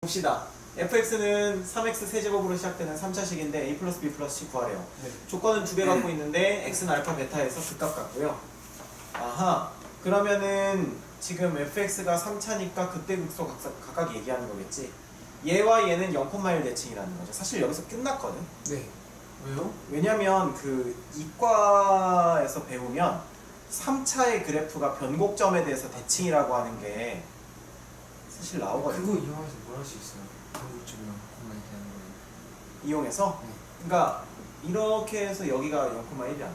봅시다. fx는 3x 세제곱으로 시작되는 3차식인데 a 플러스 b 플러스 c 구하래요. 네. 조건은 두 개 갖고 있는데 x는 알파 베타에서 극값 같고요. 아하, 그러면은 지금 fx가 3차니까 그때 극소 각각 얘기하는 거겠지. 얘와 얘는 0,1 대칭이라는 거죠. 사실 여기서 끝났거든. 네. 왜요? 왜냐면 그 이과에서 배우면 3차의 그래프가 변곡점에 대해서 대칭이라고 하는 게 사실 나오거든요. 그거 이용해서 뭘 할 수 있어요? 한국적이랑 그것만 얘기하는 거예요. 이용해서 네. 그러니까 이렇게 해서 여기가 0,1이 안 나와.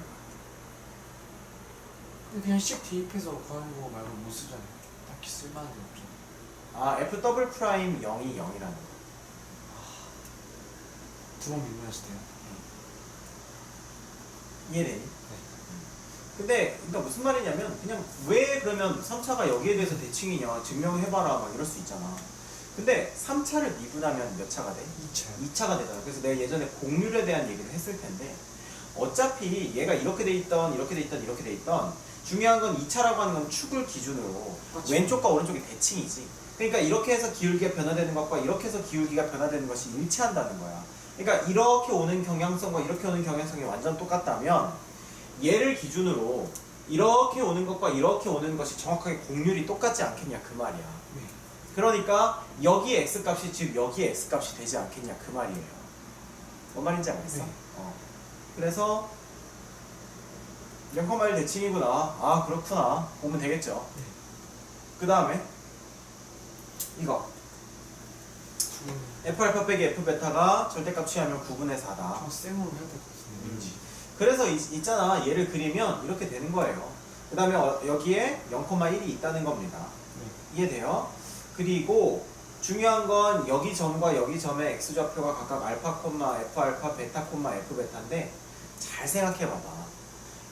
근데 그냥 씩 대입해서 구하는 거 말고 못 쓰잖아요. 딱히 쓸만한 게 없죠. 아, f 더블 프라임 0이 0이라는 거. 두 번 미분했을 때요. 이해되니? 근데 그러니까 무슨 말이냐면 그냥 왜 그러면 3차가 여기에 대해서 대칭이냐 증명해봐라 막 이럴 수 있잖아. 근데 3차를 미분하면 몇 차가 돼? 2차요. 2차가 되잖아. 그래서 내가 예전에 곡률에 대한 얘기를 했을 텐데 어차피 얘가 이렇게 돼 있던 이렇게 돼 있던 이렇게 돼 있던 중요한 건 2차라고 하는 건 축을 기준으로 그렇죠. 왼쪽과 오른쪽이 대칭이지. 그러니까 이렇게 해서 기울기가 변화되는 것과 이렇게 해서 기울기가 변화되는 것이 일치한다는 거야. 그러니까 이렇게 오는 경향성과 이렇게 오는 경향성이 완전 똑같다면 얘를 기준으로 이렇게 오는 것과 이렇게 오는 것이 정확하게 곡률이 똑같지 않겠냐 그 말이야. 네. 그러니까 여기에 x값이 즉 여기에 x값이 되지 않겠냐 그 말이에요. 뭔 말인지 알겠어? 네. 그래서 0,1 대칭이구나. 아 그렇구나. 보면 되겠죠. 네. 그 다음에 이거 f 알파 빼기 f 베타가 절대값 취하면 9분의 4다. 쌩으로 해야 될 것 같은데 왠지. 그래서 있잖아 얘를 그리면 이렇게 되는 거예요. 그 다음에 여기에 0,1이 있다는 겁니다. 네. 이해돼요? 그리고 중요한 건 여기 점과 여기 점의 x좌표가 각각 알파, f 알파, 베타, f 베타인데 잘 생각해봐봐.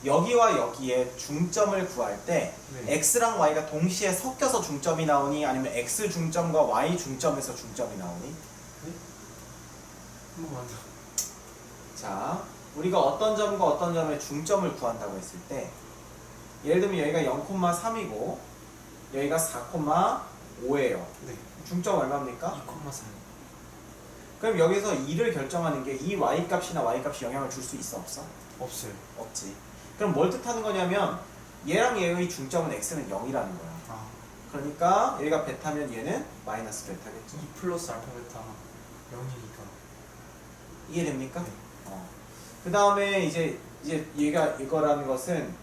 여기와 여기에 중점을 구할 때 네. x랑 y가 동시에 섞여서 중점이 나오니 아니면 x 중점과 y 중점에서 중점이 나오니? 네? 한번 더. 자, 우리가 어떤 점과 어떤 점의 중점을 구한다고 했을 때 예를 들면 여기가 0,3이고 여기가 4,5예요. 네. 중점 얼마입니까? 2,4. 그럼 여기서 2를 결정하는 게 이 y값이나 y값이 영향을 줄 수 있어 없어? 없어요. 없지. 그럼 뭘 뜻하는 거냐면 얘랑 얘의 중점은 x는 0이라는 거야. 아. 그러니까 얘가 베타면 얘는 마이너스 베타겠죠. 2 플러스 알파 베타 0이니까. 이해됩니까? 네. 그 다음에 이제 얘가 이거라는 것은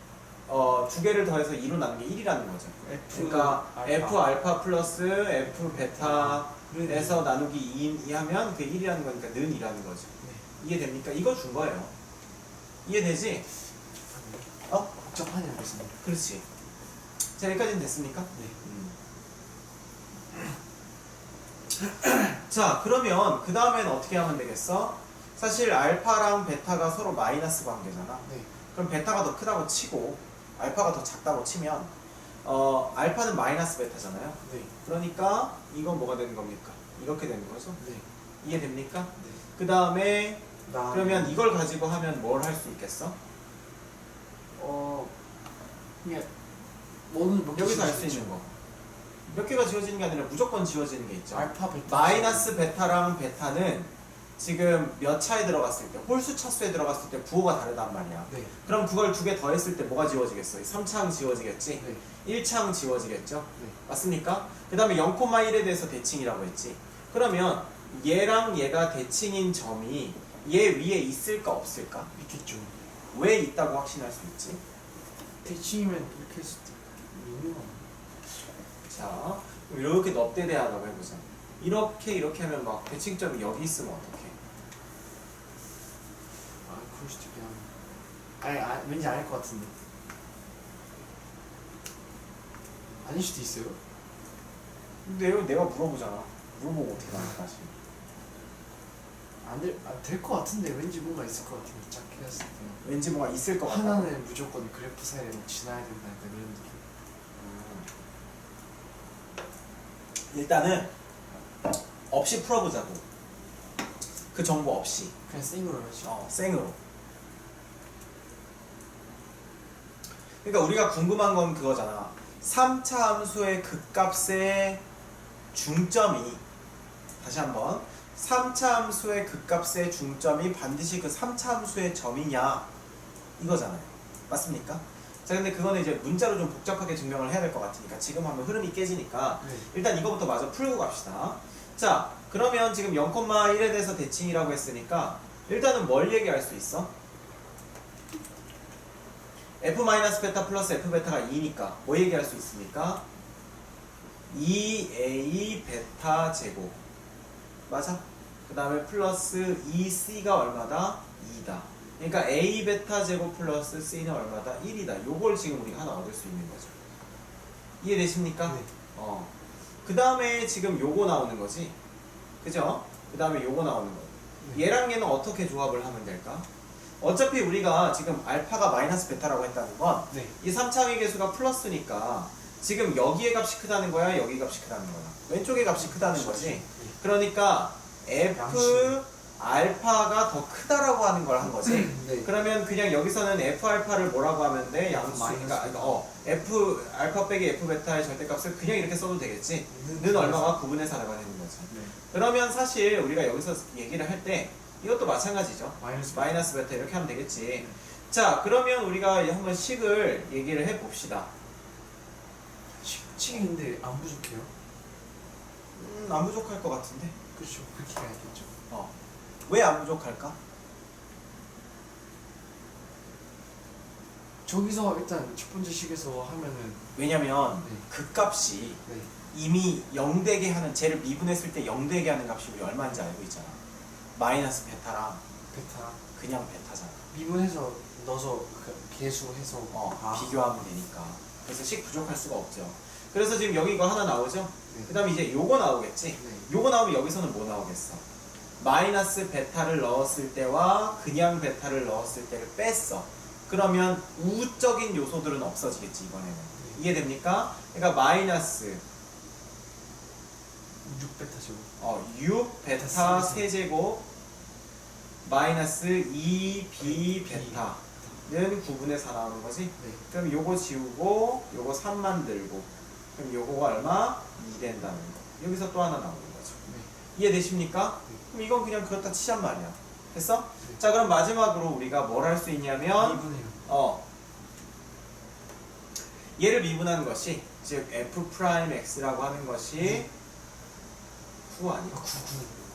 두 개를 더해서 2로 나눈 게 1이라는 거죠. 그러니까 f 알파 플러스 f 베타에서 나누기 2 하면 그게 1이라는 거니까 는 2라는 거죠. 네. 이해됩니까? 이거 준 거예요. 이해되지? 복잡하냐 그랬습니다. 그렇지. 자, 여기까지는 됐습니까? 네. 자, 그러면 그 다음에는 어떻게 하면 되겠어? 사실 알파랑 베타가 서로 마이너스 관계잖아. 네. 그럼 베타가 더 크다고 치고 알파가 더 작다고 치면 알파는 마이너스 베타잖아요. 네. 그러니까 이건 뭐가 되는 겁니까? 이렇게 되는 거죠. 네. 이해됩니까? 네. 그 다음에 나 그러면 이걸 가지고 하면 뭘 할 수 있겠어? 그냥 뭐는 몇 여기서 알 수 있는 거. 몇 개가 지워지는 게 아니라 무조건 지워지는 게 있죠. 알파 베타 마이너스 베타랑 베타는 지금 몇 차에 들어갔을 때, 홀수 차수에 들어갔을 때 부호가 다르단 말이야. 네. 그럼 그걸 두 개 더했을 때 뭐가 지워지겠어? 3차항 지워지겠지? 네. 1차항 지워지겠죠? 네. 맞습니까? 그 다음에 0,1에 대해서 대칭이라고 했지. 그러면 얘랑 얘가 대칭인 점이 얘 위에 있을까 없을까? 있겠죠. 왜 있다고 확신할 수 있지? 대칭이면 이렇게 했을 때 있는 거 아니야? 자, 그럼 이렇게 넙대대하다고 해보자. 이렇게 하면 막 대칭점이 여기 있으면 어떡해? 그럴 수도 있긴 하네. 왠지 알 것 같은데. 아닐 수도 있어요. 근데 내가 물어보잖아. 물어보고 어떻게 나올까 지금? 될 것 같은데 왠지 뭔가 있을 것 같은데 작게 했을 때. 왠지 뭐가 있을 것 같다. 하나는 무조건 그래프 사이를 지나야 된다 약간 이런 느낌. 일단은 없이 풀어보자고. 그 정보 없이. 그냥 생으로 하지. 생으로. 그러니까 우리가 궁금한 건 그거잖아. 3차 함수의 극값의 중점이 다시 한번 3차 함수의 극값의 중점이 반드시 그 3차 함수의 점이냐 이거잖아요. 맞습니까? 자, 근데 그거는 이제 문자로 좀 복잡하게 증명을 해야 될 것 같으니까 지금 하면 흐름이 깨지니까 네. 일단 이거부터 마저 풀고 갑시다. 자, 그러면 지금 0,1에 대해서 대칭이라고 했으니까 일단은 뭘 얘기할 수 있어? f-베타 플러스 f베타가 2니까 뭐 얘기할 수 있습니까? 2a 베타 제곱 맞아? 그 다음에 플러스 2c가 얼마다? 2다. 그러니까 a 베타 제곱 플러스 c는 얼마다? 1이다. 요걸 지금 우리가 하나 얻을 수 있는 거죠. 이해되십니까? 네. 그 다음에 지금 요거 나오는 거지. 그죠? 그 다음에 요거 나오는 거. 네. 얘랑 얘는 어떻게 조합을 하면 될까? 어차피 우리가 지금 알파가 마이너스 베타라고 했다는 건 네. 이 3차의 개수가 플러스니까 지금 여기의 값이 크다는 거야, 여기 값이 크다는 거야. 왼쪽의 값이 크다는 거지. 네. 그러니까 F 양심. 알파가 더 크다라고 하는 걸 한 거지. 네. 그러면 그냥 여기서는 F 알파를 뭐라고 하면 돼? 양수. 그러니까 F 알파 빼기 F 베타의 절대값을 그냥 이렇게 써도 되겠지. 는 얼마가 9분의 4라고 되는 거죠. 네. 그러면 사실 우리가 여기서 얘기를 할 때 이것도 마찬가지죠. 마이너스 베타 이렇게 하면 되겠지. 자, 그러면 우리가 한번 식을 얘기를 해봅시다. 식인데 안 부족해요? 안 부족할 것 같은데. 그렇죠. 그렇게 가야겠죠. 왜 안 부족할까? 저기서 일단 첫 번째 식에서 하면은 왜냐면 네. 그 값이 네. 이미 0되게 하는 쟤를 미분했을 때 0되게 하는 값이 우리 얼마인지 알고 있잖아. 마이너스 베타랑 베타 그냥 베타잖아. 미분해서 넣어서 그 개수해서 비교하면 되니까. 그래서 식 부족할 수가 없죠. 그래서 지금 여기 이거 하나 나오죠? 네. 그 다음에 이제 요거 나오겠지? 네. 요거 나오면 여기서는 뭐 나오겠어? 마이너스 베타를 넣었을 때와 그냥 베타를 넣었을 때를 뺐어. 그러면 우적인 요소들은 없어지겠지 이번에는. 네. 이해됩니까? 그러니까 마이너스 6베타 제곱 6 베타 세제곱 마이너스 2b 베타는 9분의 4 나오는 거지? 네. 그럼 요거 지우고 요거 3 만들고 그럼 요거가 얼마? 2 된다는 거. 여기서 또 하나 나오는 거죠. 네. 이해되십니까? 네. 그럼 이건 그냥 그렇다 치잔 말이야. 됐어? 네. 자, 그럼 마지막으로 우리가 뭘 할 수 있냐면 얘를 미분하는 것이 즉 f'x라고 하는 것이 9 아니야?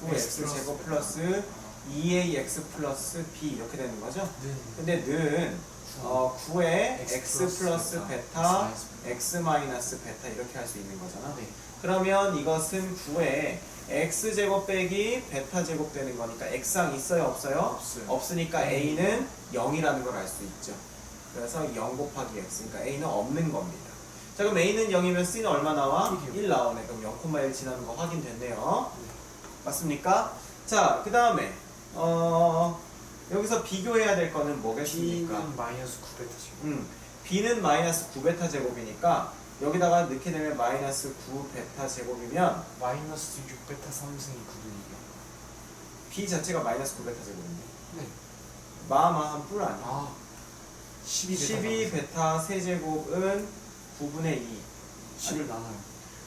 9x 제곱 플러스 2ax 플러스 b 이렇게 되는 거죠? 네. 근데 는 9에 x 플러스 베타 x 마이너스 베타 이렇게 할 수 있는 거잖아. 네. 그러면 이것은 9에 x 제곱 빼기 베타 제곱 되는 거니까 x항 있어요 없어요? 없어요. 없으니까 a는 0이라는 걸 알 수 있죠. 그래서 0 곱하기 x 그러니까 a는 없는 겁니다. 자, 그럼 a는 0이면 c는 얼마 나와? 1이요. 1 나오네. 그럼 0,1 지나는 거 확인됐네요. 네. 맞습니까? 자, 그 다음에 여기서 비교해야 될 거는 뭐겠습니까? B는 마이너스 9베타 제곱 b는 마이너스 9베타 제곱이니까 여기다가 넣게 되면 마이너스 9베타 제곱이면 마이너스 6베타 3승이 9분이에요. b 자체가 마이너스 9베타 제곱인데 네. 마마한 뿔 아니야? 아 12베타 12베타 세제곱은 9분의 2 10을 나눠요.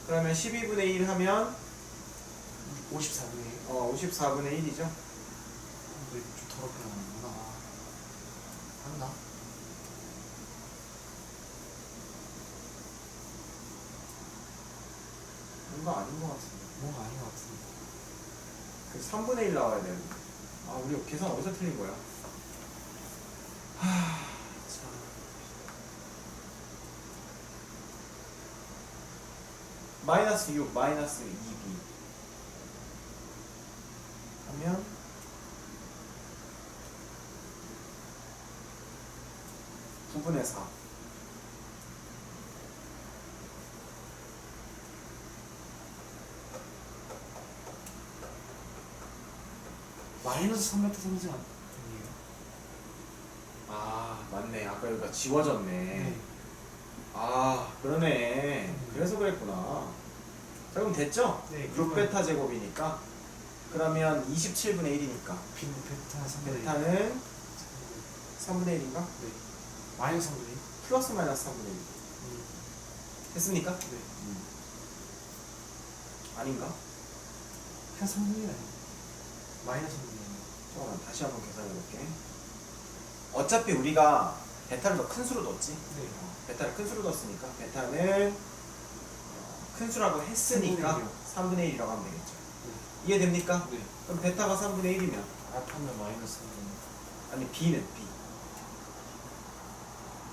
그러면 12분의 1 하면 54분의 1. 54분의 1이죠. 왜 좀 더럽게 나오는구나. 맞나? 뭔가 아닌 것 같은데. 뭔가 아닌 것 같은데. 그 3분의 1 나와야 되는데. 우리 계산 어디서 틀린 거야? 참. 마이너스 6, 마이너스 2b 하면 9분의 4. 마이너스 3베타 3승 아니에요? 맞네. 아까 여기가 지워졌네. 네. 그러네. 그래서 그랬구나. 자, 그럼 됐죠? 네. 6베타 제곱이니까. 그러면 27분의 1이니까. 빈 베타 3분의 1. 베타는 3분의 1인가? 네. 마이너스 3분의 1. 플러스 마이너스 3분의 1. 됐습니까? 네. 아닌가? 그냥 3분의 1 아니야? 마이너스 3분의 1. 잠깐만 다시 한번 계산해 볼게. 어차피 우리가 베타를 더 큰 수로 넣었지. 네. 베타를 큰 수로 넣었으니까 베타는 큰 수라고 했으니까 3분의 1이라고 하면 되겠죠. 이해됩니까? 네. 그럼 베타가 3분의 1이면 알파면 마이너스 3분의 아니 B는 B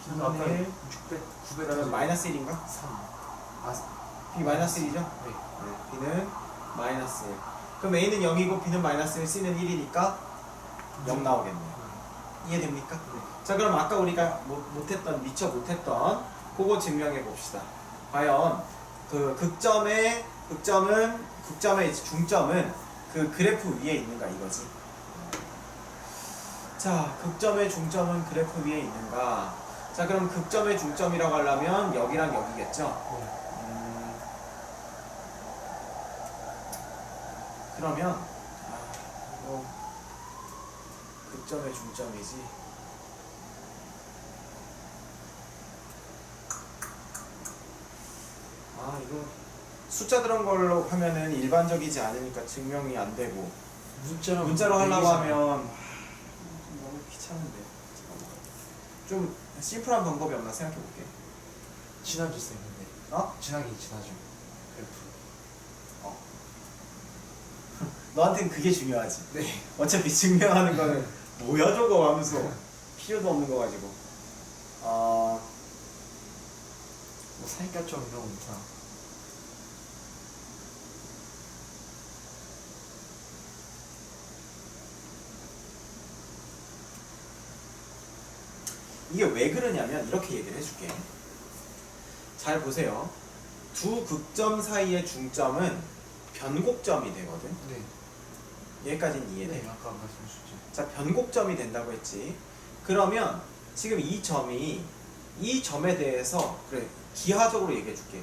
1. 3분의 1 600, 900. 그러면 마이너스 1인가? 3. 아, B 마이너스 1이죠? 네. 네, B는 마이너스 1. 그럼 A는 0이고 B는 마이너스 1, C는 1이니까 0 나오겠네요. 이해됩니까? 네. 자 그럼 아까 우리가 못했던 미처 못했던 그거 증명해 봅시다. 과연 그 극점의 중점은 그 그래프 위에 있는가 이거지. 자 극점의 중점은 그래프 위에 있는가. 자 그럼 극점의 중점이라고 하려면 여기랑 여기겠죠. 네. 그러면 이거 극점의 중점이지. 이거 숫자 들은 걸로 하면은 일반적이지 않으니까 증명이 안 되고 문자로 하려고 하면 너무 귀찮은데. 잠깐만. 좀 심플한 방법이 없나 생각해 볼게. 지나줄 수 있는데. 지나기 지나죠. 그래프. 너한테는 그게 중요하지. 네. 어차피 증명하는 거는 뭐야 저거 하면서 필요도 없는 거 가지고. 뭐 사이가점 이런 거 있잖아. 이게 왜 그러냐면 이렇게 얘기를 해줄게. 잘 보세요. 두 극점 사이의 중점은 변곡점이 되거든. 네. 여기까지는 이해돼. 네. 아까 말씀 주셨죠. 자, 변곡점이 된다고 했지. 그러면 지금 이 점이 이 점에 대해서 그래 기하적으로 얘기해 줄게.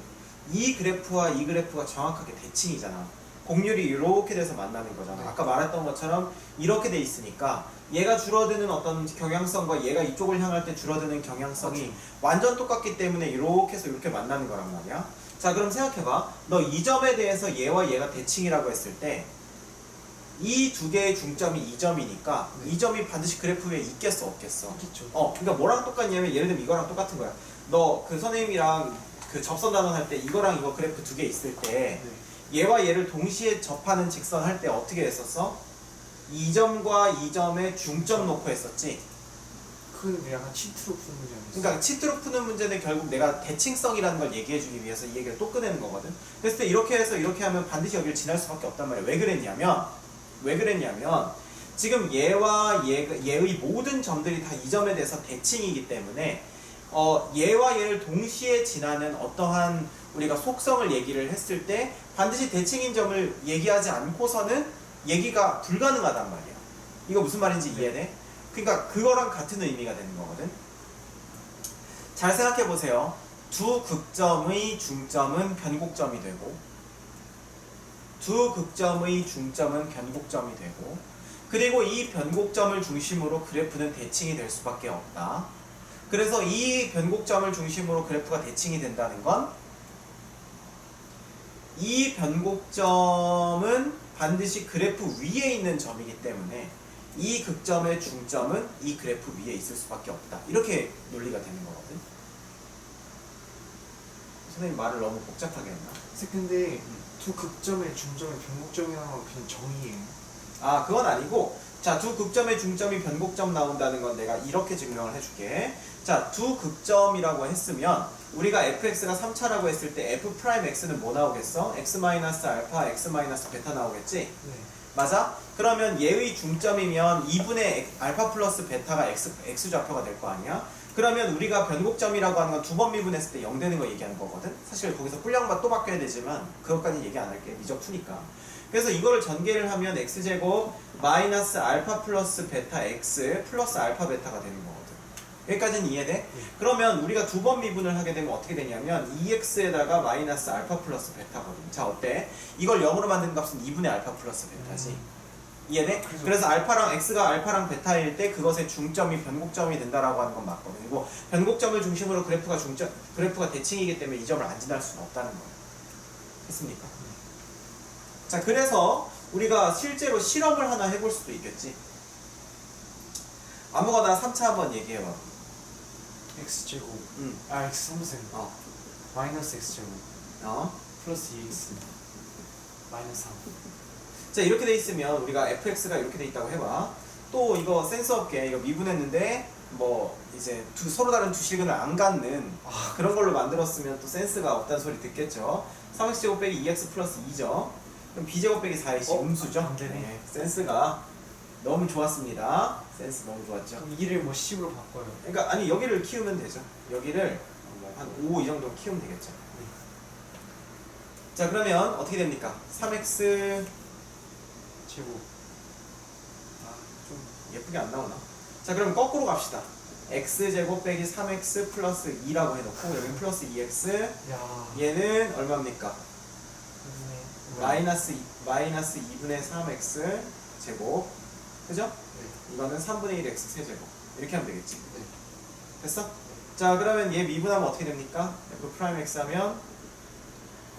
이 그래프와 이 그래프가 정확하게 대칭이잖아. 곡률이 이렇게 돼서 만나는 거잖아. 네. 아까 말했던 것처럼 이렇게 돼 있으니까 얘가 줄어드는 어떤 경향성과 얘가 이쪽을 향할 때 줄어드는 경향성이 완전 똑같기 때문에 이렇게 해서 이렇게 만나는 거란 말이야. 자, 그럼 생각해봐. 너 이 점에 대해서 얘와 얘가 대칭이라고 했을 때 이 두 개의 중점이 이 점이니까 네. 이 점이 반드시 그래프 위에 있겠어 없겠어? 그렇죠. 그러니까 뭐랑 똑같냐면 예를 들면 이거랑 똑같은 거야. 너 그 선생님이랑 그 접선 단원 할 때 이거랑 이거 그래프 두 개 있을 때 네. 얘와 얘를 동시에 접하는 직선 할 때 어떻게 했었어? 이 점과 이 점의 중점 놓고 했었지. 그 약간 치트로 푸는 문제 아니었어요? 그러니까 치트로 푸는 문제는 결국 내가 대칭성이라는 걸 얘기해주기 위해서 이 얘기를 또 꺼내는 거거든. 그랬을 때 이렇게 해서 이렇게 하면 반드시 여기를 지날 수밖에 없단 말이야. 왜 그랬냐면 지금 얘와 얘의 모든 점들이 다 이 점에 대해서 대칭이기 때문에 얘와 얘를 동시에 지나는 어떠한 우리가 속성을 얘기를 했을 때 반드시 대칭인 점을 얘기하지 않고서는 얘기가 불가능하단 말이야. 이거 무슨 말인지 이해돼? 그러니까 그거랑 같은 의미가 되는 거거든. 잘 생각해 보세요. 두 극점의 중점은 변곡점이 되고 두 극점의 중점은 변곡점이 되고 그리고 이 변곡점을 중심으로 그래프는 대칭이 될 수밖에 없다. 그래서 이 변곡점을 중심으로 그래프가 대칭이 된다는 건 이 변곡점은 반드시 그래프 위에 있는 점이기 때문에 이 극점의 중점은 이 그래프 위에 있을 수밖에 없다. 이렇게 논리가 되는 거거든. 선생님 말을 너무 복잡하게 했나? 근데 두 극점의 중점의 변곡점이라는 건 그냥 정의예요. 그건 아니고 자, 두 극점의 중점이 변곡점 나온다는 건 내가 이렇게 증명을 해줄게. 자, 두 극점이라고 했으면 우리가 fx가 3차라고 했을 때 f'x는 뭐 나오겠어? x-알파, x-베타 나오겠지? 네. 맞아? 그러면 얘의 중점이면 2분의 알파 플러스 베타가 x좌표가 될 거 아니야? 그러면 우리가 변곡점이라고 하는 건 두 번 미분했을 때 0 되는 거 얘기하는 거거든? 사실 거기서 뿔량만 또 바뀌어야 되지만 그것까지 얘기 안 할게. 미적 2니까. 그래서 이거를 전개를 하면 x제곱 마이너스 알파 플러스 베타 x 플러스 알파 베타가 되는 거거든. 여기까지는 이해돼? 그러면 우리가 두 번 미분을 하게 되면 어떻게 되냐면 2x에다가 마이너스 알파 플러스 베타거든. 자, 어때? 이걸 0으로 만드는 값은 2분의 알파 플러스 베타지. 이해돼? 그래서 x가 알파랑 베타일 때 그것의 중점이 변곡점이 된다라고 하는 건 맞거든. 그리고 변곡점을 중심으로 그래프가 대칭이기 때문에 이 점을 안 지날 수는 없다는 거야. 했습니까? 자, 그래서 우리가 실제로 실험을 하나 해볼 수도 있겠지. 아무거나 3차 한번 얘기해봐. x제곱 응. 아 x 3승 마이너스 x제곱 어? 플러스 2x 마이너스 3. 자, 이렇게 돼 있으면 우리가 fx가 이렇게 돼 있다고 해봐. 또 이거 센스 없게 이거 미분했는데 뭐 이제 서로 다른 두 실근을 안 갖는 그런 걸로 만들었으면 또 센스가 없다는 소리 듣겠죠. 3x제곱 빼기 2x 플러스 2죠. 그럼 b제곱 빼기 4x 음수죠. 안 되네. 네, 센스가 너무 좋았습니다. 센스 너무 좋았죠. 그럼 2를 뭐 10으로 바꿔요. 그러니까 아니 여기를 키우면 되죠. 여기를 한 5 이 정도 키우면 되겠죠. 자, 그러면 어떻게 됩니까? 3x 제곱. 아, 좀 예쁘게 안 나오나? 자, 그럼 거꾸로 갑시다. x제곱 빼기 3x 플러스 2라고 해놓고 여기 플러스 2x 야. 얘는 얼마입니까? 그러네. 마이너스 2분의 3x 제곱, 그죠? 네. 이거는 3분의 1 x 세제곱 이렇게 하면 되겠지. 네. 됐어? 자, 그러면 얘 미분하면 어떻게 됩니까? f 프라임 x 하면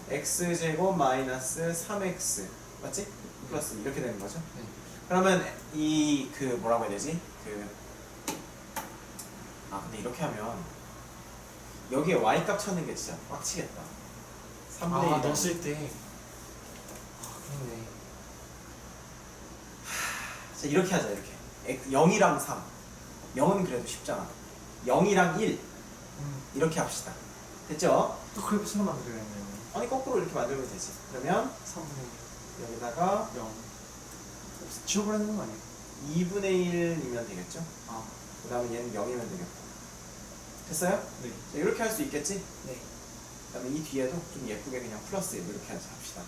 x제곱 마이너스 3x 맞지? 플러스 이렇게 되는 거죠. 네. 그러면 이 그 뭐라고 해야 되지? 근데 이렇게 하면 여기에 y 값 찾는 게 진짜 빡치겠다. 3분의 1 아, 넣었을 때. 아, 그러네. 자, 이렇게 하자. 이렇게 0이랑 3 0은 그래도 쉽잖아. 0이랑 1 이렇게 합시다. 됐죠? 또 그렇게 처럼 만들어야겠네요. 아니 거꾸로 이렇게 만들면 되지. 그러면 3분의 여기다가 0. 지워버리는 거 아니에요? 2분의 1이면 되겠죠? 아, 그 다음에 얘는 0이면 되겠고. 됐어요? 네. 자, 이렇게 할 수 있겠지? 네. 그 다음에 이 뒤에도 좀 예쁘게 그냥 플러스 이렇게 합시다.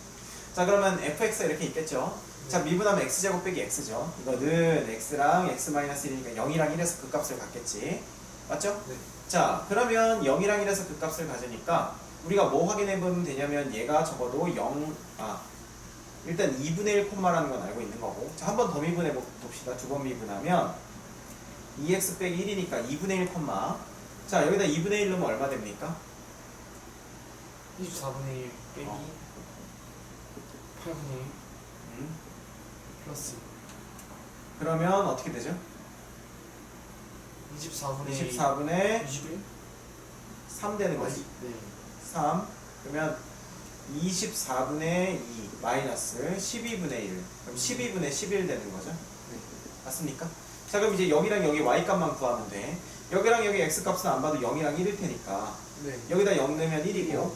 자, 그러면 fx가 이렇게 있겠죠? 자, 미분하면 x제곱 빼기 x죠. 이거는 x랑 x-1이니까 0이랑 1에서 그 값을 갖겠지. 맞죠? 네. 자, 그러면 0이랑 1에서 그 값을 가지니까 우리가 뭐 확인해 보면 되냐면 얘가 적어도 일단 2분의 1 콤마라는 건 알고 있는 거고. 자, 한 번 더 미분해 봅시다. 두 번 미분하면 2x 빼기 1이니까 2분의 1 콤마. 자, 여기다 2분의 1 넣으면 얼마 됩니까? 24분의 1 빼기 8분의 1 플러스 그러면 어떻게 되죠? 24분의 24분의 21? 3 되는 거지. 네. 3. 그러면 24분의 2 마이너스 12분의 1. 그럼 12분의 11 되는 거죠. 네. 맞습니까? 자, 그럼 이제 여기랑 여기 y 값만 구하면 돼. 여기랑 여기 x 값은 안 봐도 0이랑 1일 테니까 네. 여기다 0 넣으면 1이고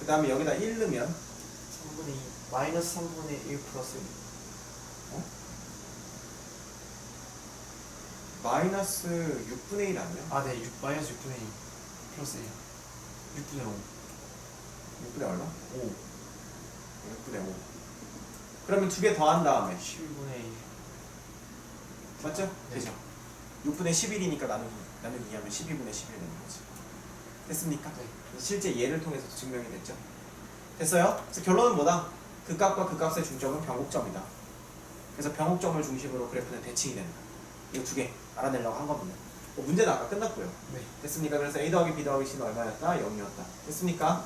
그 다음에 여기다 1 넣으면 3분의 2 마이너스 3분의 1 플러스 1. 마이너스 6분의 1 아니야? 아, 네. 마이너스 6분의 2 플러스 1. 6분의 5. 6분의 얼마? 5. 6분의 5. 그러면 두 개 더한 다음에 12분의 1. 맞죠? 네. 되죠? 6분의 11이니까 나누기 2하면 12분의 11 되는 거지. 됐습니까? 네. 실제 예를 통해서도 증명이 됐죠? 됐어요? 그래서 결론은 뭐다? 그 값과 그 값의 중점은 변곡점이다. 그래서 변곡점을 중심으로 그래프는 대칭이 된다. 이거 두 개 알아내려고 한 겁니다. 문제는 아까 끝났고요. 네. 됐습니까? 그래서 A 더하기 B 더하기 C는 얼마였다? 0이었다. 됐습니까?